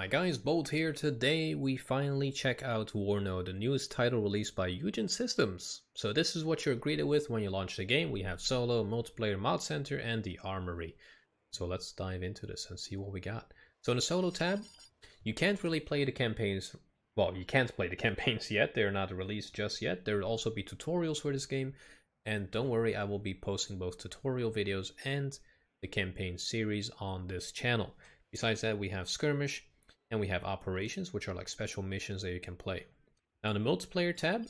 Hi guys, Bolt here. Today we finally check out WARNO, the newest title released by Eugen Systems. So this is what you're greeted with when you launch the game. We have solo, multiplayer, mod center, and the armory. So let's dive into this and see what we got. So in the solo tab, you can't really play the campaigns. Well, you can't play the campaigns yet. They're not released just yet. There will also be tutorials for this game. And don't worry, I will be posting both tutorial videos and the campaign series on this channel. Besides that, we have skirmish and we have operations, which are like special missions that you can play. Now, the multiplayer tab,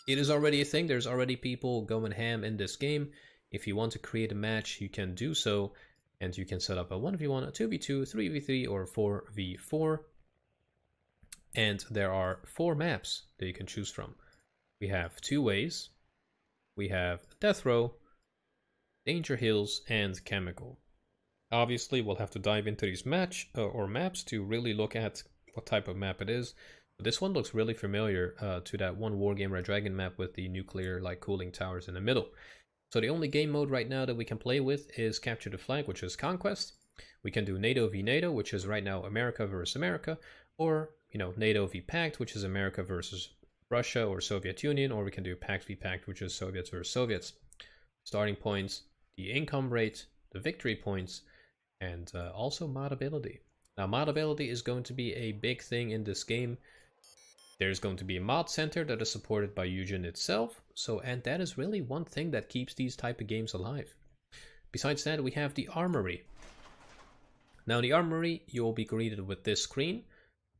it is already a thing. There's already people going ham in this game. If you want to create a match, you can do so. And you can set up a 1v1, a 2v2, 3v3, or 4v4. And there are 4 maps that you can choose from. We have 2 ways. We have Death Row, Danger Hills, and Chemical. Obviously, we'll have to dive into these maps to really look at what type of map it is. But this one looks really familiar to that one Wargame Red Dragon map with the nuclear like cooling towers in the middle. So the only game mode right now that we can play with is Capture the Flag, which is Conquest. We can do NATO v NATO, which is right now America versus America, or NATO v Pact, which is America versus Russia or Soviet Union, or we can do Pact v Pact, which is Soviets versus Soviets. Starting points, the income rate, the victory points, and also modability. Now, modability is going to be a big thing in this game. There's going to be a mod center that is supported by Eugen itself. And that is really one thing that keeps these type of games alive. Besides that, we have the armory. Now, in the armory, you will be greeted with this screen.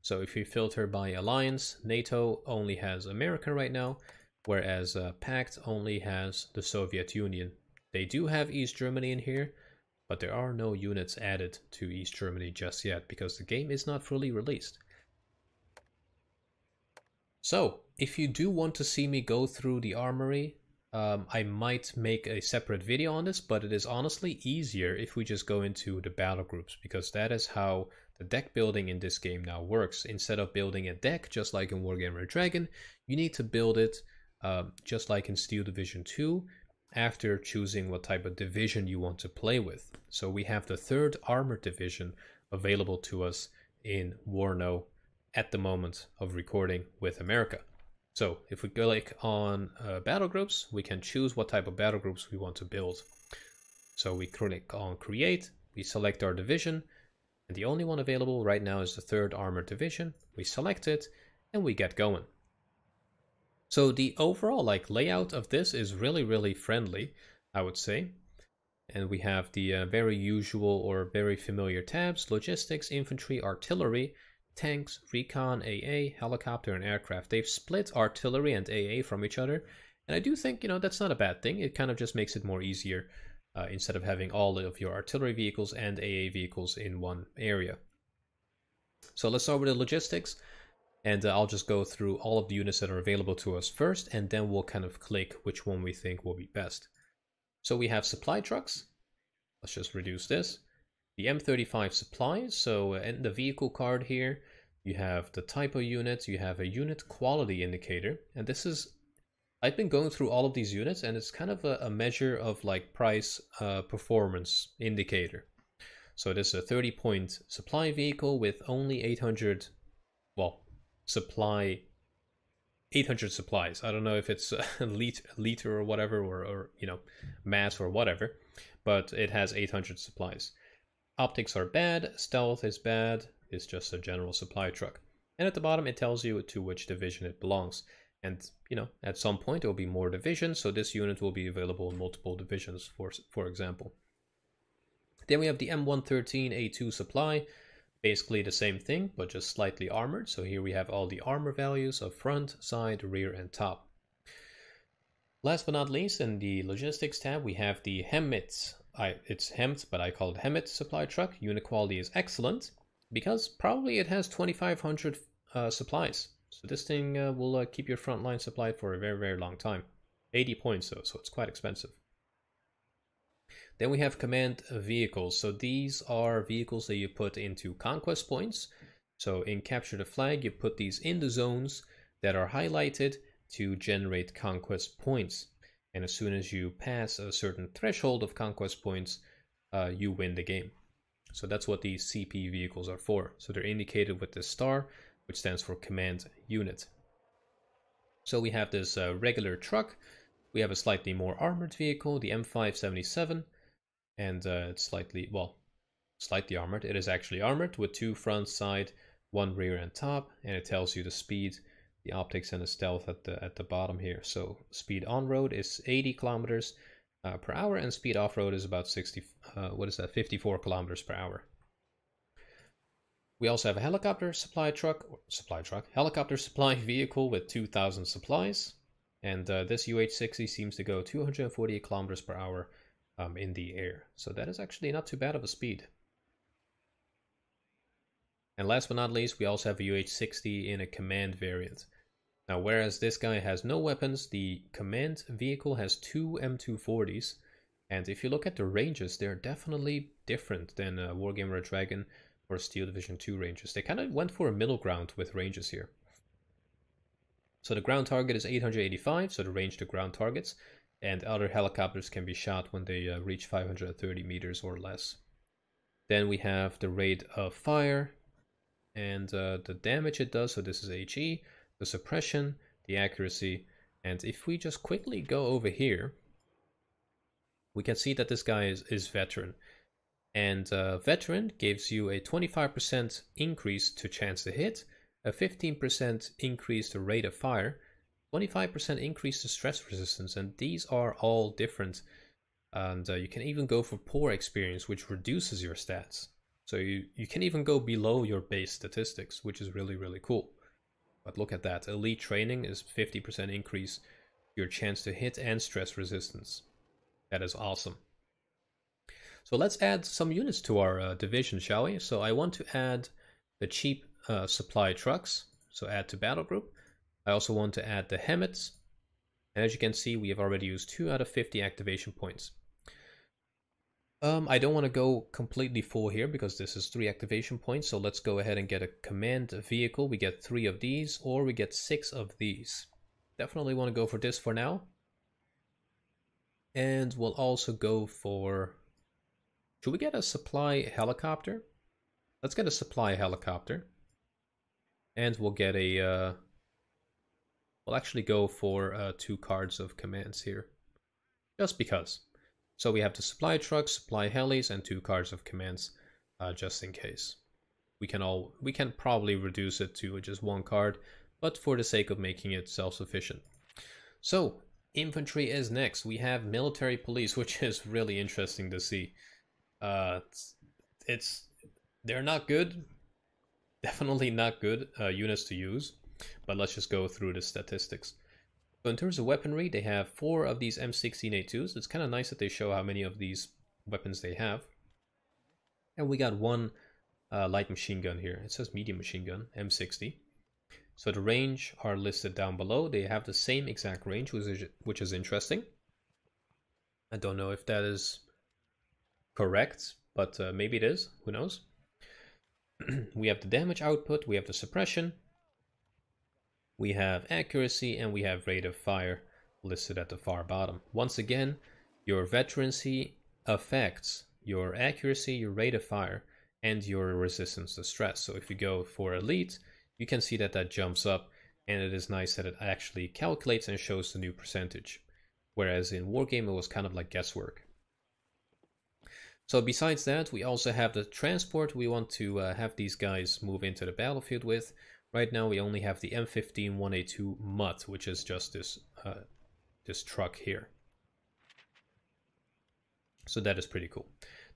So if you filter by alliance, NATO only has America right now, whereas Pact only has the Soviet Union. They do have East Germany in here, but there are no units added to East Germany just yet because the game is not fully released. So, if you do want to see me go through the armory, I might make a separate video on this, but it is honestly easier if we just go into the battle groups, because that is how the deck building in this game now works. Instead of building a deck just like in Wargame Red Dragon, you need to build it just like in Steel Division 2, after choosing what type of division you want to play with. So we have the 3rd Armored Division available to us in WARNO at the moment of recording with America. So if we click on battle groups, we can choose what type of battle groups we want to build. So we click on create, we select our division, and the only one available right now is the 3rd Armored Division. We select it and we get going. So the overall layout of this is really friendly, I would say. And we have the very usual or very familiar tabs: logistics, infantry, artillery, tanks, recon, AA, helicopter, and aircraft. They've split artillery and AA from each other. And I do think, that's not a bad thing. It kind of just makes it more easier instead of having all of your artillery vehicles and AA vehicles in one area. So let's start with the logistics. And I'll just go through all of the units that are available to us first, and then we'll kind of click which one we think will be best. So we have supply trucks. Let's just reduce this. The M35 supplies. So in the vehicle card here, you have the type of units, you have a unit quality indicator. And this is, I've been going through all of these units, and it's kind of a measure of price performance indicator. So this is a 30-point supply vehicle with only 800 supplies. I don't know if it's a liter or whatever, or mass or whatever, but it has 800 supplies. Optics are bad, stealth is bad, it's just a general supply truck. And at the bottom it tells you to which division it belongs. And at some point there will be more divisions, so this unit will be available in multiple divisions, for example. Then we have the M113A2 supply. Basically the same thing, but just slightly armored. So here we have all the armor values of front, side, rear, and top. Last but not least, in the logistics tab, we have the Hemmet. It's Hemmt, but I call it Hemmet supply truck. Unit quality is excellent because probably it has 2,500 supplies. So this thing will keep your front line supplied for a very long time. 80 points though, so it's quite expensive. Then we have command vehicles. So these are vehicles that you put into conquest points. So in Capture the Flag, you put these in the zones that are highlighted to generate conquest points. And as soon as you pass a certain threshold of conquest points, you win the game. So that's what these CP vehicles are for. So they're indicated with this star, which stands for Command Unit. So we have this regular truck. We have a slightly more armored vehicle, the M577, and it's slightly armored. It is actually armored with 2 front, side, 1 rear and top, and it tells you the speed, the optics, and the stealth at the bottom here. So speed on road is 80 kilometers per hour, and speed off road is about 54 kilometers per hour. We also have a helicopter helicopter supply vehicle with 2,000 supplies, and this UH-60 seems to go 248 kilometers per hour in the air. So that is actually not too bad of a speed. And last but not least, we also have a UH-60 in a command variant. Now, whereas this guy has no weapons, the command vehicle has 2 M240s, and if you look at the ranges, they're definitely different than Wargammer Dragon or Steel Division 2 ranges. They kind of went for a middle ground with ranges here. So the ground target is 885, so the range to ground targets, and other helicopters can be shot when they reach 530 meters or less. Then we have the rate of fire and the damage it does, so this is HE, the suppression, the accuracy, and if we just quickly go over here, we can see that this guy is veteran. And veteran gives you a 25% increase to chance to hit, a 15% increase to rate of fire, 25% increase to stress resistance, and these are all different. And you can even go for poor experience, which reduces your stats. So you can even go below your base statistics, which is really, really cool. But look at that, elite training is 50% increase your chance to hit and stress resistance. That is awesome. So let's add some units to our division, shall we? So I want to add the cheap supply trucks, so add to battle group. I also want to add the Hemmets, and as you can see, we have already used 2 out of 50 activation points. I don't want to go completely full here because this is 3 activation points, so let's go ahead and get a command vehicle. We get 3 of these, or we get 6 of these. Definitely want to go for this for now. And we'll also go for... should we get a supply helicopter? Let's get a supply helicopter. And we'll get a... we'll actually go for 2 cards of commands here. Just because. So we have the supply trucks, supply helis, and 2 cards of commands, just in case. We can probably reduce it to just 1 card, but for the sake of making it self-sufficient. So, infantry is next. We have military police, which is really interesting to see. They're not good, definitely not good units to use, but let's just go through the statistics. So in terms of weaponry, they have 4 of these M16A2s. It's kind of nice that they show how many of these weapons they have. And we got 1 light machine gun here. It says medium machine gun, M60. So the range are listed down below. They have the same exact range, which is interesting. I don't know if that is correct, but maybe it is. Who knows? We have the damage output, we have the suppression, we have accuracy, and we have rate of fire listed at the far bottom. Once again, your veterancy affects your accuracy, your rate of fire, and your resistance to stress. So if you go for elite, you can see that that jumps up, and it is nice that it actually calculates and shows the new percentage. Whereas in Wargame, it was kind of like guesswork. So besides that, we also have the transport we want to have these guys move into the battlefield with. Right now we only have the M15 1A2 Mutt, which is just this truck here. So that is pretty cool.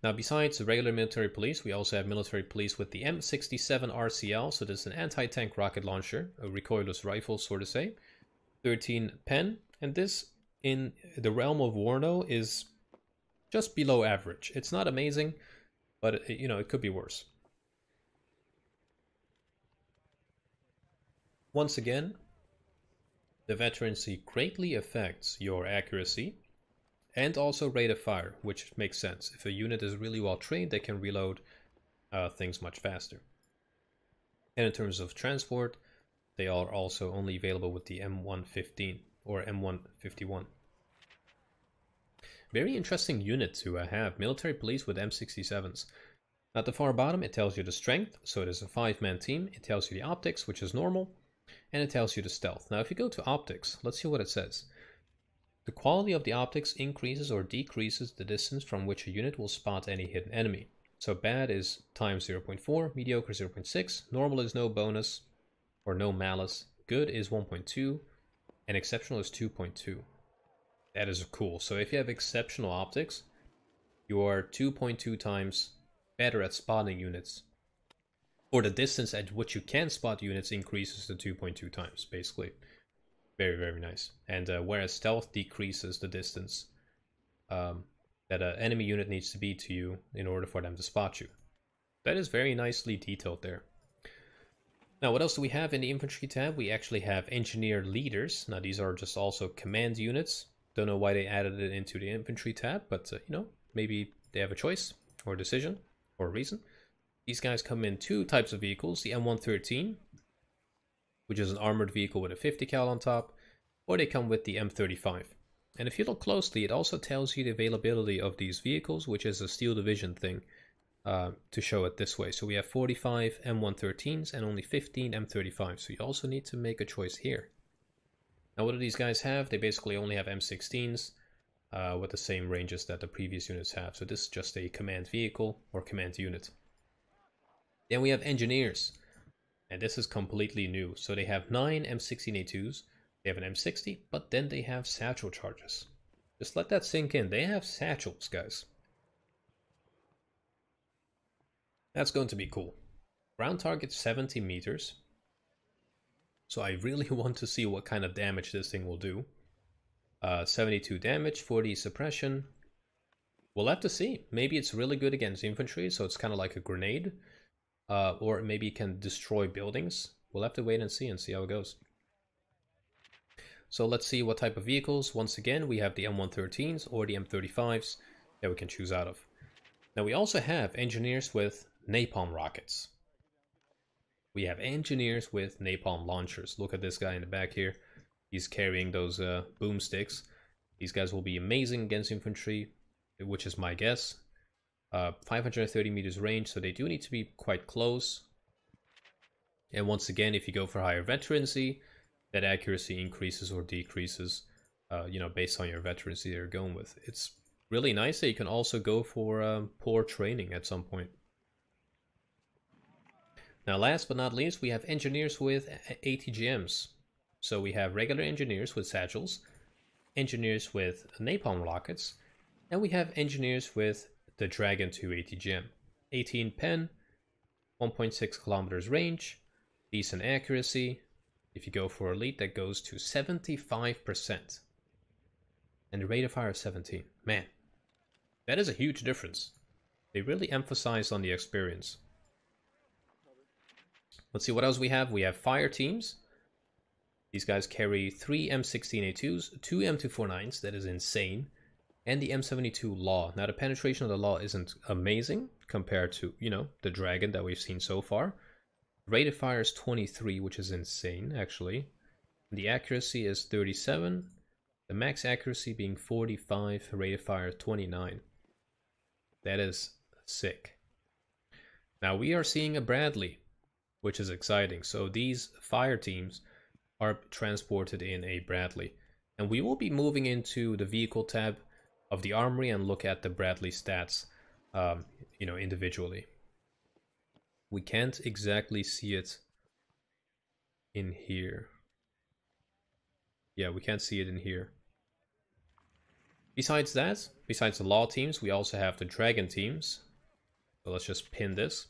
Now besides the regular military police, we also have military police with the M67 RCL. So this is an anti-tank rocket launcher, a recoilless rifle, so to say. 13 pen, and this in the realm of WARNO is just below average. It's not amazing, but it could be worse. Once again, the veterancy greatly affects your accuracy and also rate of fire, which makes sense. If a unit is really well trained, they can reload things much faster. And in terms of transport, they are also only available with the M115 or M151. Very interesting unit to have, military police with M67s. At the far bottom, it tells you the strength, so it is a 5-man team. It tells you the optics, which is normal, and it tells you the stealth. Now, if you go to optics, let's see what it says. The quality of the optics increases or decreases the distance from which a unit will spot any hidden enemy. So bad is times 0.4, mediocre 0.6, normal is no bonus or no malice, good is 1.2, and exceptional is 2.2. That is cool. So if you have exceptional optics, you are 2.2 times better at spotting units. Or the distance at which you can spot units increases to 2.2 times, basically. Very, very nice. And whereas stealth decreases the distance that an enemy unit needs to be to you in order for them to spot you. That is very nicely detailed there. Now, what else do we have in the infantry tab? We actually have engineer leaders. Now, these are just also command units. Don't know why they added it into the infantry tab, but you know, maybe they have a choice or a decision or a reason. These guys come in two types of vehicles, the M113, which is an armored vehicle with a 50 cal on top, or they come with the M35. And if you look closely, it also tells you the availability of these vehicles, which is a Steel Division thing, to show it this way. So we have 45 M113s and only 15 M35, so you also need to make a choice here. Now, what do these guys have? They basically only have M16s with the same ranges that the previous units have. So this is just a command vehicle or command unit. Then we have engineers, and this is completely new. So they have 9 M16A2s, they have an M60, but then they have satchel charges. Just let that sink in. They have satchels, guys. That's going to be cool. Ground target 70 meters. So I really want to see what kind of damage this thing will do. 72 damage, 40 suppression. We'll have to see. Maybe it's really good against infantry, so it's kind of like a grenade. Or maybe it can destroy buildings. We'll have to wait and see how it goes. So let's see what type of vehicles. Once again, we have the M113s or the M35s that we can choose out of. Now we also have engineers with napalm rockets. We have engineers with napalm launchers. Look at this guy in the back here. He's carrying those boomsticks. These guys will be amazing against infantry, which is my guess. 530 meters range, so they do need to be quite close. And once again, if you go for higher veterancy, that accuracy increases or decreases, you know, based on your veterancy you're going with. It's really nice that you can also go for poor training at some point. Now, last but not least, we have engineers with ATGMs. So we have regular engineers with satchels, engineers with napalm rockets, and we have engineers with the Dragon 2 ATGM. 18 pen, 1.6 kilometers range, decent accuracy. If you go for elite, that goes to 75%. And the rate of fire is 17. Man, that is a huge difference. They really emphasize on the experience. Let's see what else we have. We have fire teams. These guys carry 3 M16A2s, 2 M249s, that is insane, and the M72 Law. Now the penetration of the Law isn't amazing compared to, you know, the Dragon that we've seen so far. Rate of fire is 23, which is insane, actually. The accuracy is 37, the max accuracy being 45, rate of fire 29. That is sick. Now we are seeing a Bradley, which is exciting. So these fire teams are transported in a Bradley. And we will be moving into the vehicle tab of the armory and look at the Bradley stats, you know, individually. We can't exactly see it in here. Yeah, we can't see it in here. Besides that, besides the Law teams, we also have the Dragon teams. So let's just pin this.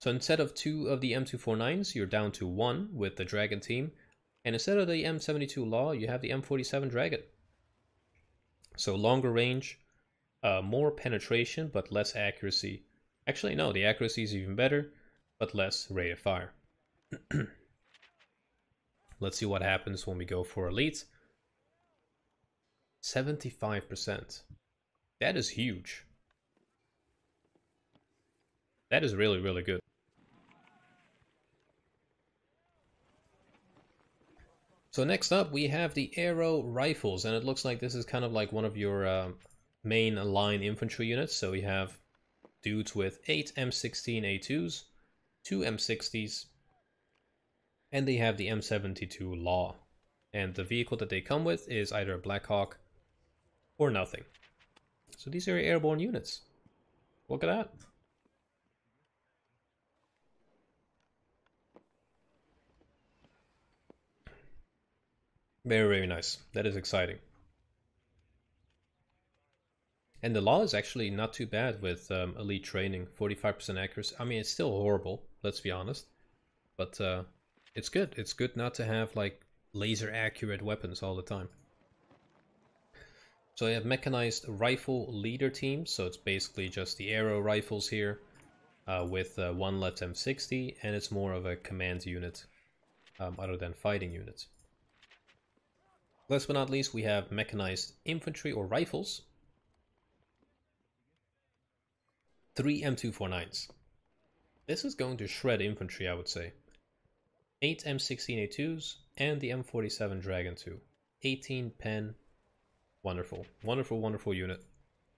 So instead of 2 of the M249s, you're down to 1 with the Dragon team. And instead of the M72 Law, you have the M47 Dragon. So longer range, more penetration, but less accuracy. Actually, no, the accuracy is even better, but less rate of fire. Let's see what happens when we go for elite. 75%. That is huge. That is really, really good. So next up, we have the arrow rifles, and it looks like this is kind of like one of your main line infantry units. So we have dudes with 8 M16A2s, 2 M60s, and they have the M72 Law. And the vehicle that they come with is either a Black Hawk or nothing. So these are airborne units. Look at that. Very, very nice. That is exciting. And the Law is actually not too bad with elite training. 45% accuracy. I mean, it's still horrible, let's be honest. But it's good. It's good not to have like laser accurate weapons all the time. So I have mechanized rifle leader teams. So it's basically just the arrow rifles here with one left M60, and it's more of a command unit other than fighting units. Last but not least, we have mechanized infantry or rifles. 3 M249s. This is going to shred infantry, I would say. 8 M16A2s and the M47 Dragon 2. 18 pen. Wonderful. Wonderful, wonderful unit.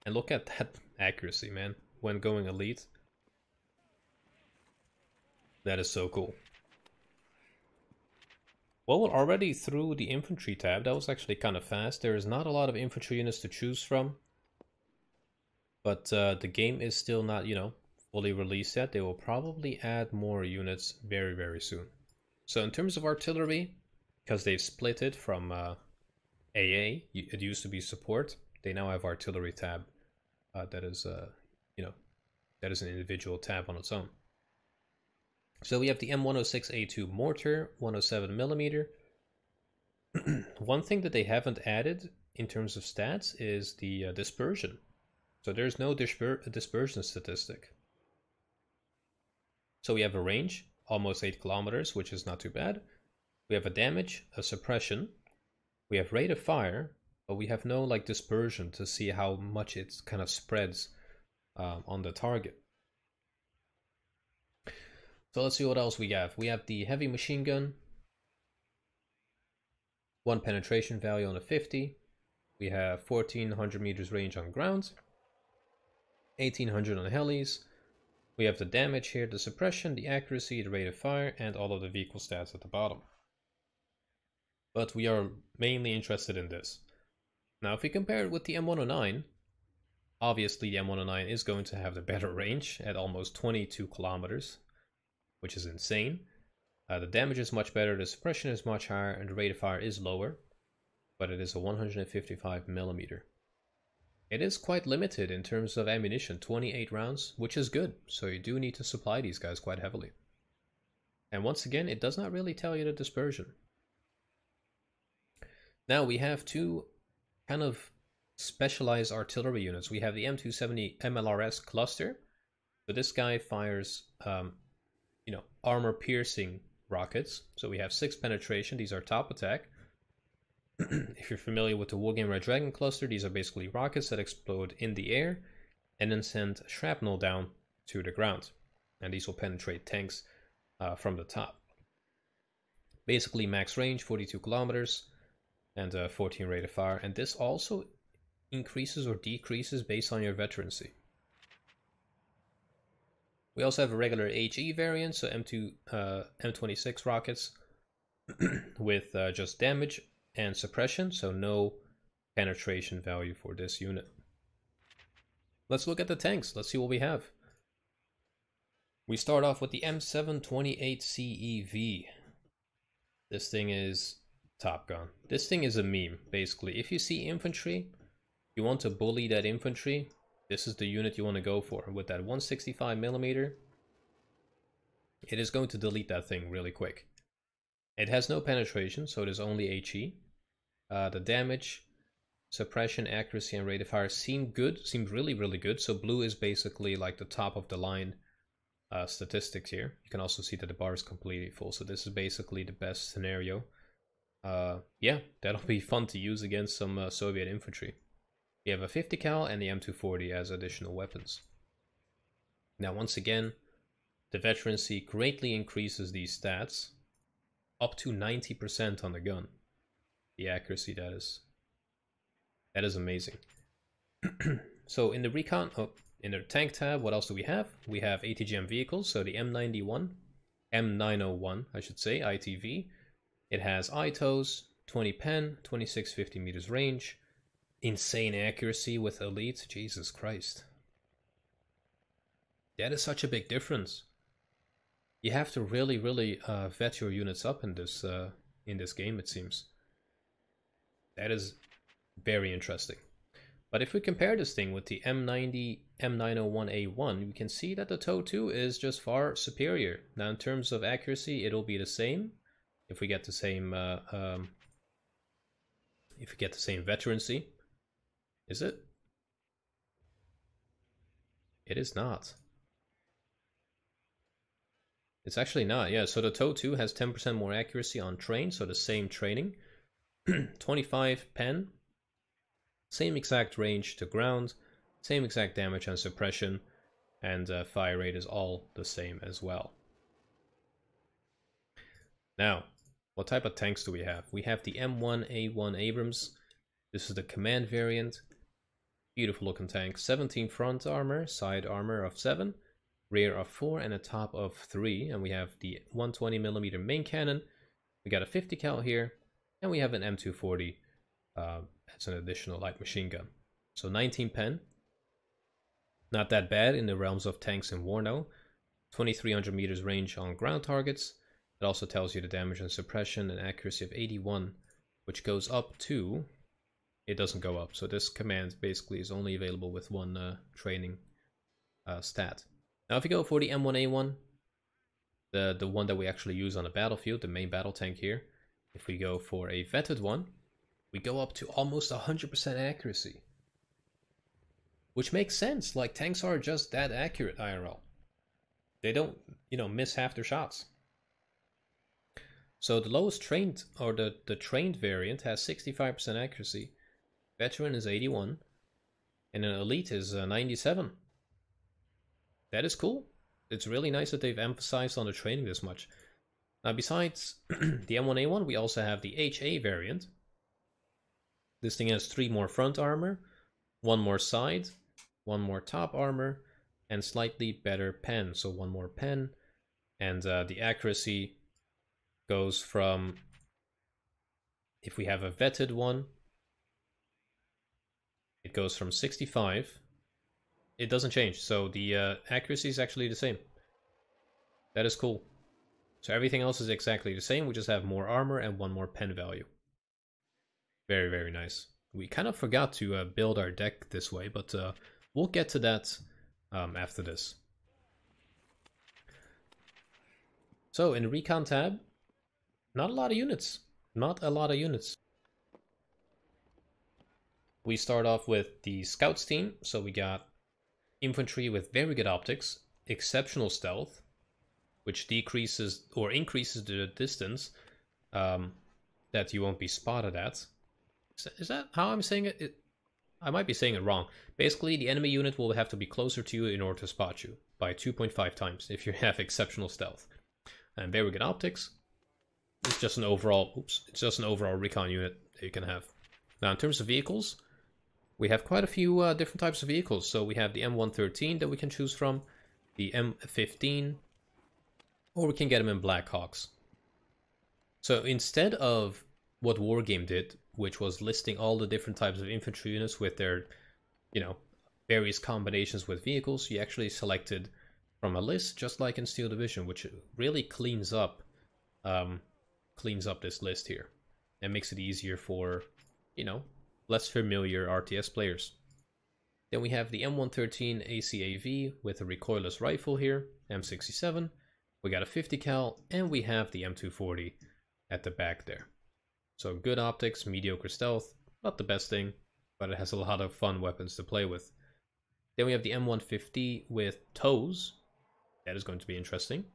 And look at that accuracy, man. When going elite. That is so cool. Well, we're already through the infantry tab. That was actually kind of fast. There is not a lot of infantry units to choose from. But the game is still not, you know, fully released yet. They will probably add more units very, very soon. So in terms of artillery, because they've split it from AA, it used to be support. They now have artillery tab. That is, you know, that is an individual tab on its own. So we have the M106A2 mortar, 107mm. One thing that they haven't added in terms of stats is the dispersion. So there's no dispersion statistic. So we have a range, almost 8 kilometers, which is not too bad. We have a damage, a suppression. We have rate of fire, but we have no like dispersion to see how much it kind of spreads on the target. So let's see what else we have. We have the heavy machine gun. 1 penetration value on a 50. We have 1400 meters range on ground. 1800 on helis. We have the damage here, the suppression, the accuracy, the rate of fire, and all of the vehicle stats at the bottom. But we are mainly interested in this. Now if we compare it with the M109, obviously the M109 is going to have the better range at almost 22 kilometers, which is insane. The damage is much better, the suppression is much higher, and the rate of fire is lower, but it is a 155mm. It is quite limited in terms of ammunition, 28 rounds, which is good, so you do need to supply these guys quite heavily. And once again, it does not really tell you the dispersion. Now we have two kind of specialized artillery units. We have the M270 MLRS cluster. So this guy fires, you know, armor-piercing rockets. So we have 6 penetration. These are top attack. If you're familiar with the Wargame Red Dragon cluster, these are basically rockets that explode in the air and then send shrapnel down to the ground. And these will penetrate tanks from the top. Basically max range, 42 kilometers, and 14 rate of fire. And this also increases or decreases based on your veterancy. We also have a regular HE variant, so M26 rockets with just damage and suppression, so no penetration value for this unit. Let's look at the tanks. Let's see what we have. We start off with the M728 CEV. This thing is Top Gun. This thing is a meme, basically. If you see infantry, you want to bully that infantry, this is the unit you want to go for. With that 165mm, it is going to delete that thing really quick. It has no penetration, so it is only HE. The damage, suppression, accuracy, and rate of fire seem good, seem really, really good. So blue is basically like the top of the line statistics here. You can also see that the bar is completely full, so this is basically the best scenario. Yeah, that'll be fun to use against some Soviet infantry. We have a 50 cal and the M240 as additional weapons. Now once again, the veterancy greatly increases these stats, up to 90% on the gun. The accuracy, that is amazing. So in the recon, In the tank tab, what else do we have? We have ATGM vehicles, so the M901, I should say, ITV. It has ITOs, 20 pen, 2650 meters range, insane accuracy with elite. Jesus Christ. That is such a big difference. You have to really vet your units up in this game, it seems. That is very interesting. But if we compare this thing with the M901A1, we can see that the TOW 2 is just far superior. Now, in terms of accuracy, it'll be the same if we get the same veterancy. Is it? It is not. It's actually not, yeah. So the TOW 2 has 10% more accuracy on train, so the same training. 25 pen. Same exact range to ground, same exact damage and suppression, and fire rate is all the same as well. Now, what type of tanks do we have? We have the M1A1 Abrams. This is the command variant. Beautiful looking tank. 17 front armor, side armor of 7, rear of 4, and a top of 3. And we have the 120mm main cannon. We got a 50 cal here, and we have an M240. That's an additional light machine gun. So 19 pen. Not that bad in the realms of tanks in WARNO. 2300 meters range on ground targets. It also tells you the damage and suppression and accuracy of 81, which goes up to... It doesn't go up, so this command basically is only available with one training stat. Now if you go for the M1A1, the one that we actually use on the battlefield, the main battle tank here, if we go for a vetted one, we go up to almost 100% accuracy. Which makes sense, like tanks are just that accurate IRL. They don't, miss half their shots. So the lowest trained, or the trained variant has 65% accuracy. Veteran is 81. And an elite is 97. That is cool. It's really nice that they've emphasized on the training this much. Now besides the M1A1, we also have the HA variant. This thing has 3 more front armor, 1 more side, 1 more top armor, and slightly better pen. So 1 more pen, and the accuracy goes from, if we have a vetted one, it goes from 65. It doesn't change, so the accuracy is actually the same. That is cool. So everything else is exactly the same, we just have more armor and 1 more pen value. Very, very nice. We kind of forgot to build our deck this way, but we'll get to that after this. So in Recon tab, not a lot of units. Not a lot of units. We start off with the Scouts team. So we got infantry with very good optics, exceptional stealth, which decreases or increases the distance that you won't be spotted at. Is that how I'm saying it? I might be saying it wrong. Basically, the enemy unit will have to be closer to you in order to spot you by 2.5 times if you have exceptional stealth. And very good optics. It's just an overall, it's just an overall recon unit that you can have. Now, in terms of vehicles, we have quite a few different types of vehicles. So we have the M113 that we can choose from, the M15, or we can get them in Blackhawks. So instead of what Wargame did, which was listing all the different types of infantry units with their, various combinations with vehicles, you actually selected from a list, just like in Steel Division, which really cleans up this list here and makes it easier for, less familiar RTS players. Then we have the M113 ACAV with a recoilless rifle here, M67. We got a 50 cal, and we have the M240 at the back there. So good optics, mediocre stealth, not the best thing, but it has a lot of fun weapons to play with. Then we have the M150 with toes. That is going to be interesting.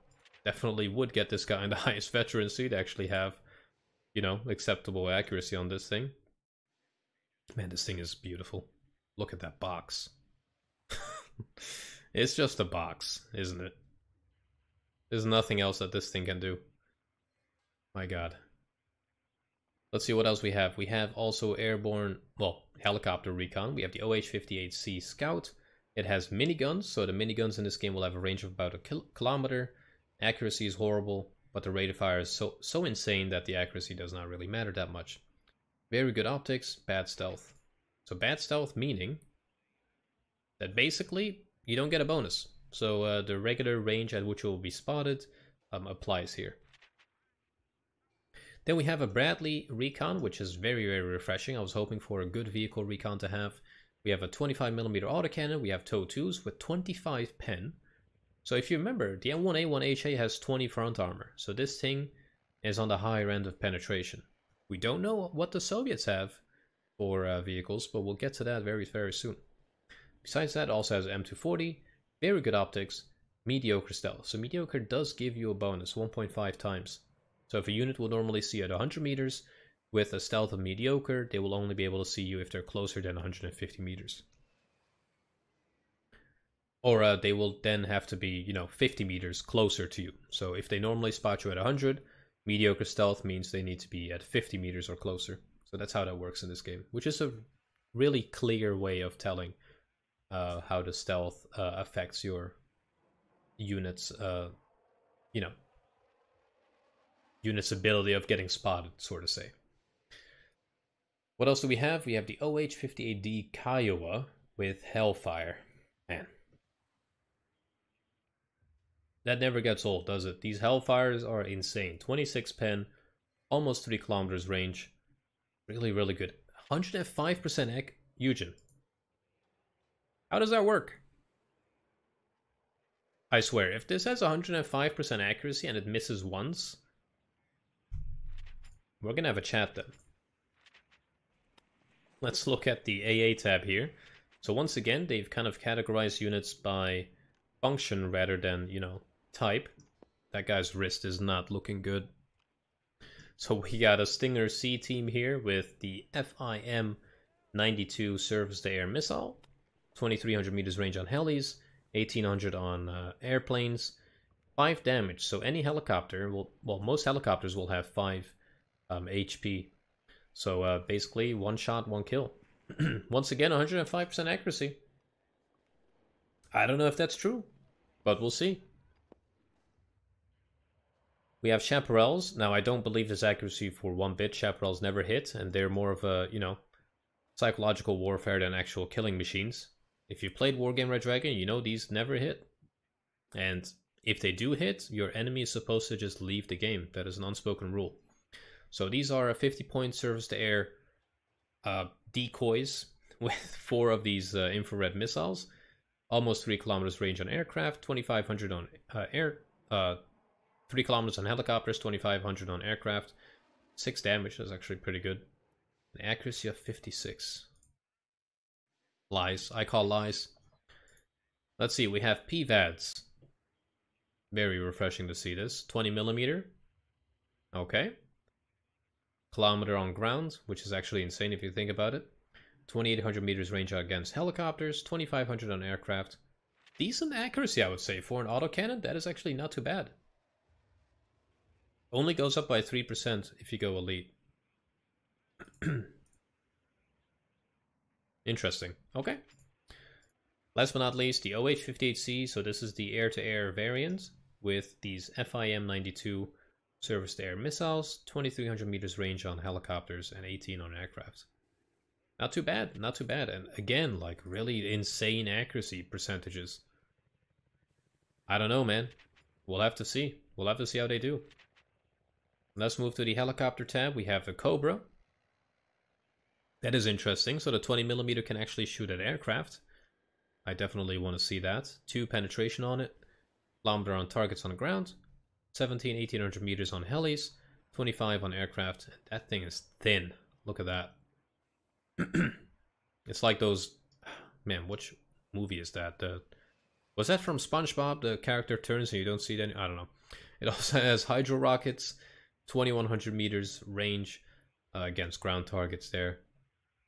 Definitely would get this guy in the highest veterancy to actually have, acceptable accuracy on this thing. Man, this thing is beautiful. Look at that box. It's just a box, isn't it? There's nothing else that this thing can do. My god. Let's see what else we have. We have also airborne, helicopter recon. We have the OH-58C Scout, It has miniguns, so the miniguns in this game will have a range of about a kilometer. Accuracy is horrible, but the rate of fire is so insane that the accuracy does not really matter that much. Very good optics, bad stealth. So bad stealth meaning that basically you don't get a bonus. So the regular range at which you will be spotted applies here. Then we have a Bradley Recon, which is very, very refreshing. I was hoping for a good vehicle recon to have. We have a 25mm autocannon. We have TOW 2s with 25 pen. So if you remember, the M1A1 HA has 20 front armor. So this thing is on the higher end of penetration. We don't know what the Soviets have for vehicles, but we'll get to that very, very soon. Besides that, also has M240, very good optics, mediocre stealth. So mediocre does give you a bonus, 1.5 times. So if a unit will normally see at 100 meters, with a stealth of mediocre, they will only be able to see you if they're closer than 150 meters. Or they will then have to be, 50 meters closer to you. So if they normally spot you at 100, mediocre stealth means they need to be at 50 meters or closer. So that's how that works in this game, which is a really clear way of telling how the stealth affects your units, unit's ability of getting spotted, sort of say. What else do we have? We have the OH-58D Kiowa with Hellfire. Man. That never gets old, does it? These Hellfires are insane. 26 pen, almost 3 kilometers range. Really, really good. 105% Eugen. How does that work? I swear, if this has 105% accuracy and it misses once, we're gonna have a chat then. Let's look at the AA tab here. So once again, they've kind of categorized units by function rather than, type. That guy's wrist is not looking good. So we got a Stinger C team here with the FIM-92 surface-to-air missile, 2300 meters range on helis, 1800 on airplanes, 5 damage. So any helicopter will, most helicopters will have 5 HP. So basically 1 shot, 1 kill. Once again, 105% accuracy. I don't know if that's true, but we'll see. We have Chaparrals. Now, I don't believe this accuracy for 1 bit. Chaparrals never hit, and they're more of a, psychological warfare than actual killing machines. If you played Wargame Red Dragon, you know these never hit. And if they do hit, your enemy is supposed to just leave the game. That is an unspoken rule. So these are a 50-point surface-to-air decoys with 4 of these infrared missiles. Almost 3 kilometers range on aircraft, 2500 on 3 kilometers on helicopters, 2500 on aircraft. 6 damage, that's actually pretty good. An accuracy of 56. Lies. I call lies. Let's see, we have PVADs. Very refreshing to see this. 20mm. Okay. Kilometer on ground, which is actually insane if you think about it. 2800 meters range against helicopters, 2500 on aircraft. Decent accuracy, I would say. For an autocannon, that is actually not too bad. Only goes up by 3% if you go elite. Interesting. Okay. Last but not least, the OH-58C. So this is the air-to-air variant with these FIM-92 surface-to-air missiles, 2300 meters range on helicopters, and 18 on aircraft. Not too bad, not too bad. And again, like really insane accuracy percentages. I don't know, man. We'll have to see. We'll have to see how they do. Let's move to the helicopter tab. We have the Cobra. That is interesting. So the 20mm can actually shoot at aircraft. I definitely want to see that. 2 penetration on it. Kilometer on targets on the ground. 1800 meters on helis. 25 on aircraft. That thing is thin. Look at that. It's like those... Man, which movie is that? Was that from SpongeBob? The character turns and you don't see it any... I don't know. It also has hydro rockets. 2100 meters range against ground targets there.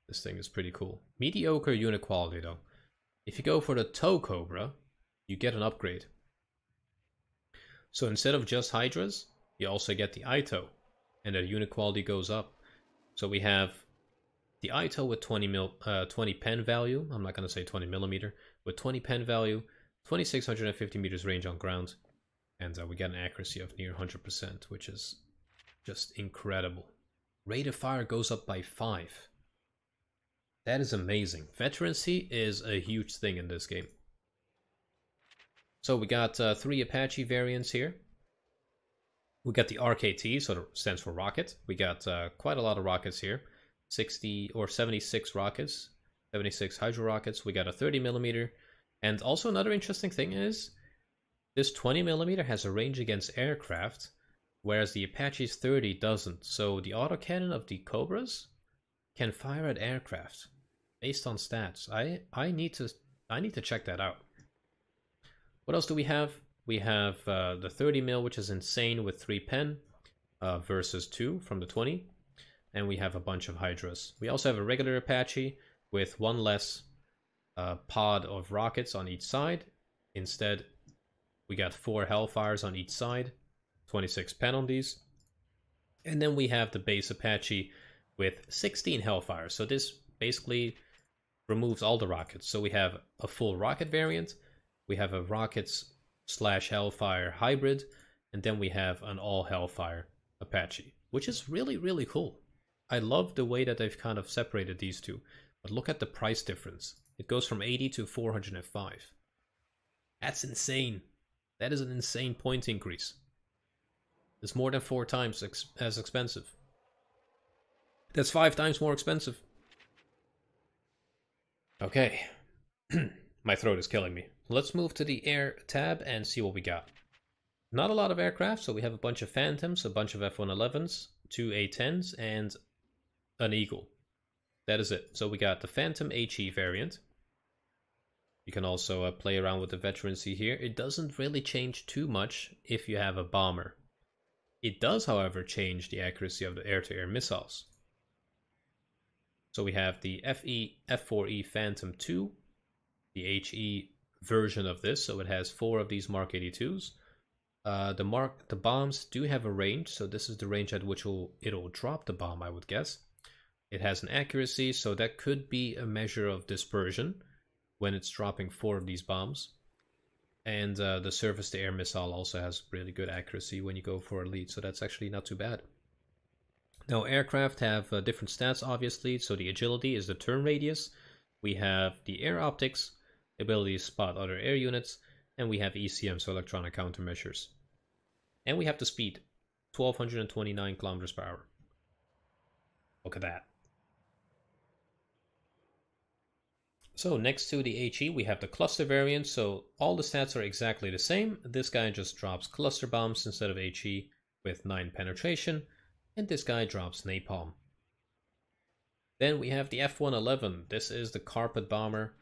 This thing is pretty cool. Mediocre unit quality though. If you go for the TOW Cobra, you get an upgrade. So instead of just Hydras, you also get the ITO, and the unit quality goes up. So we have the ITO with 20 pen value. I'm not going to say 20mm. with 20 pen value, 2650 meters range on ground, and we get an accuracy of near 100%, which is just incredible. Rate of fire goes up by 5. That is amazing. Veterancy is a huge thing in this game. So we got 3 Apache variants here. We got the RKT, so it stands for rocket. We got quite a lot of rockets here. 60 or 76 rockets, 76 hydro rockets. We got a 30mm. And also another interesting thing is this 20mm has a range against aircraft, whereas the Apache's 30 doesn't. So the autocannon of the Cobras can fire at aircraft based on stats. I need to check that out. What else do we have? We have the 30mm, which is insane with 3 pen versus 2 from the 20. And we have a bunch of Hydras. We also have a regular Apache with 1 less pod of rockets on each side. Instead, we got 4 Hellfires on each side, 26 pen on these. And then we have the base Apache with 16 Hellfires. So this basically removes all the rockets. So we have a full rocket variant, we have a rockets / Hellfire hybrid, and then we have an all Hellfire Apache, which is really, really cool. I love the way that they've kind of separated these two, but look at the price difference. It goes from 80 to 405. That's insane. That is an insane point increase. It's more than 4 times as expensive. That's 5 times more expensive. Okay. My throat is killing me. Let's move to the air tab and see what we got. Not a lot of aircraft, so we have a bunch of Phantoms, a bunch of F-111s, 2 A-10s, and an Eagle. That is it. So we got the Phantom HE variant. You can also play around with the veterancy here. It doesn't really change too much if you have a bomber. It does, however, change the accuracy of the air-to-air missiles. So we have the F4E Phantom 2, the HE version of this, so it has 4 of these Mark 82s. The bombs do have a range, so this is the range at which it'll drop the bomb, I would guess. It has an accuracy, so that could be a measure of dispersion when it's dropping 4 of these bombs. And the surface-to-air missile also has really good accuracy when you go for a lead, so that's actually not too bad. Now, aircraft have different stats, obviously. So the agility is the turn radius. We have the air optics, ability to spot other air units, and we have ECM, so electronic countermeasures. And we have the speed, 1229 kilometers per hour. Look at that. So next to the HE, we have the cluster variant. So all the stats are exactly the same. This guy just drops cluster bombs instead of HE with 9 penetration. And this guy drops napalm. Then we have the F-111. This is the carpet bomber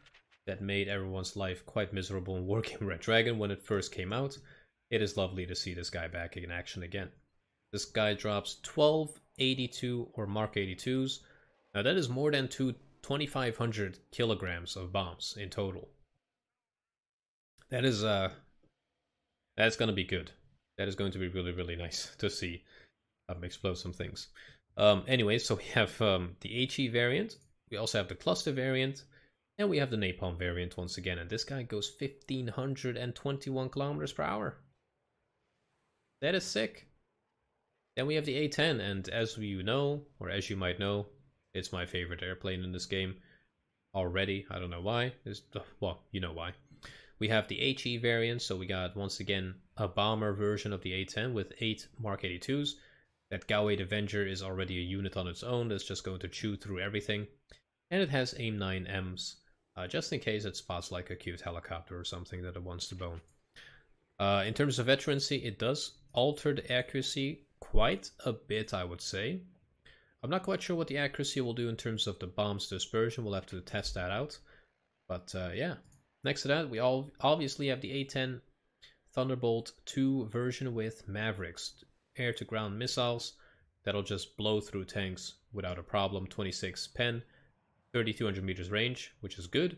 that made everyone's life quite miserable in Wargame Red Dragon when it first came out. It is lovely to see this guy back in action again. This guy drops 12 82 or Mark 82s. Now that is more than 2,500 kilograms of bombs in total. That is that's gonna be good. That is going to be really, really nice to see explode some things. Anyway, so we have the HE variant. We also have the cluster variant. And we have the napalm variant once again. And this guy goes 1,521 kilometers per hour. That is sick. Then we have the A-10. And as you know, or as you might know, it's my favorite airplane in this game already. I don't know why. Well, you know why. We have the HE variant. So we got, once again, a bomber version of the A-10 with 8 Mark 82s. That Gowade Avenger is already a unit on its own that's just going to chew through everything. And it has AIM-9Ms, just in case it spots like a cute helicopter or something that it wants to bone. In terms of veterancy, it does alter the accuracy quite a bit, I would say. I'm not quite sure what the accuracy will do in terms of the bomb's dispersion. We'll have to test that out. But yeah, next to that, we obviously have the A-10 Thunderbolt 2 version with Mavericks. Air-to-ground missiles that'll just blow through tanks without a problem. 26 pen, 3,200 meters range, which is good.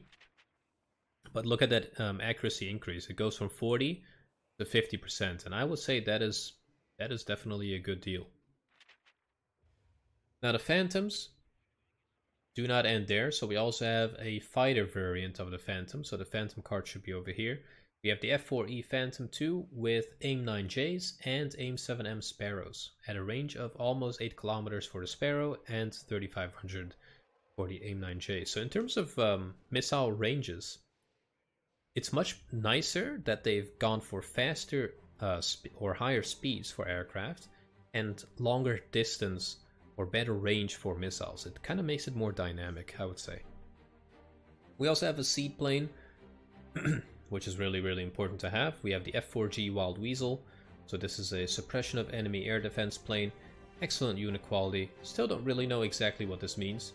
But look at that accuracy increase. It goes from 40 to 50%, and I would say that is definitely a good deal. Now the Phantoms, do not end there. So we also have a fighter variant of the Phantom. So the Phantom card should be over here. We have the F4E Phantom 2 with AIM-9Js and AIM-7M Sparrows at a range of almost 8 kilometers for the Sparrow and 3,500 for the AIM-9J. So in terms of missile ranges, it's much nicer that they've gone for faster or higher speeds for aircraft and longer distance or better range for missiles. It kind of makes it more dynamic, I would say. We also have a seed plane, which is really, really important to have. We have the F4G Wild Weasel. So this is a suppression of enemy air defense plane. Excellent unit quality. Still don't really know exactly what this means.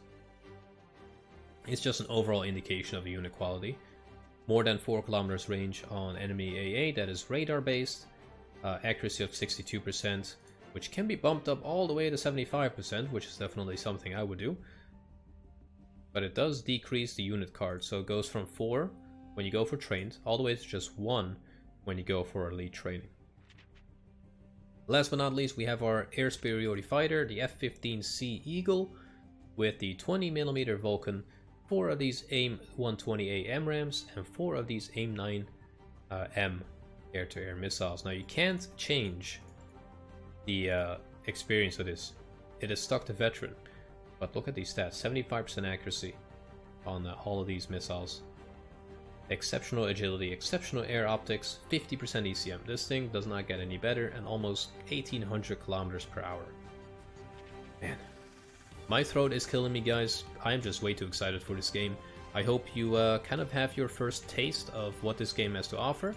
It's just an overall indication of the unit quality. More than 4 kilometers range on enemy AA, that is radar based. Accuracy of 62%, which can be bumped up all the way to 75%, which is definitely something I would do. But it does decrease the unit card, so it goes from 4 when you go for trained, all the way to just 1 when you go for elite training. Last but not least, we have our air superiority fighter, the F-15C Eagle, with the 20mm Vulcan, 4 of these AIM-120A MRAMs, and 4 of these AIM-9M air-to-air missiles. Now you can't change the experience of this. It is stuck to veteran, but look at these stats: 75% accuracy on all of these missiles, exceptional agility, exceptional air optics, 50% ECM. This thing does not get any better, and almost 1800 kilometers per hour. Man, my throat is killing me, guys. I'm just way too excited for this game. I hope you kind of have your first taste of what this game has to offer.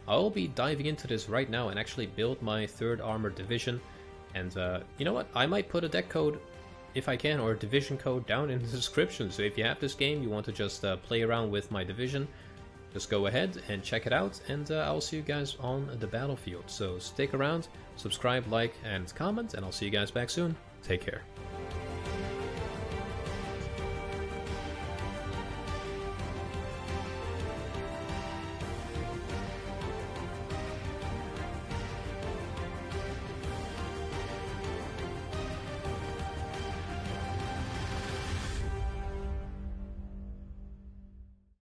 I'll be diving into this right now and actually build my 3rd Armored Division. And you know what? I might put a deck code, if I can, or a division code down in the description. So if you have this game, you want to just play around with my division, just go ahead and check it out. And I'll see you guys on the battlefield. So stick around, subscribe, like, and comment, and I'll see you guys back soon. Take care.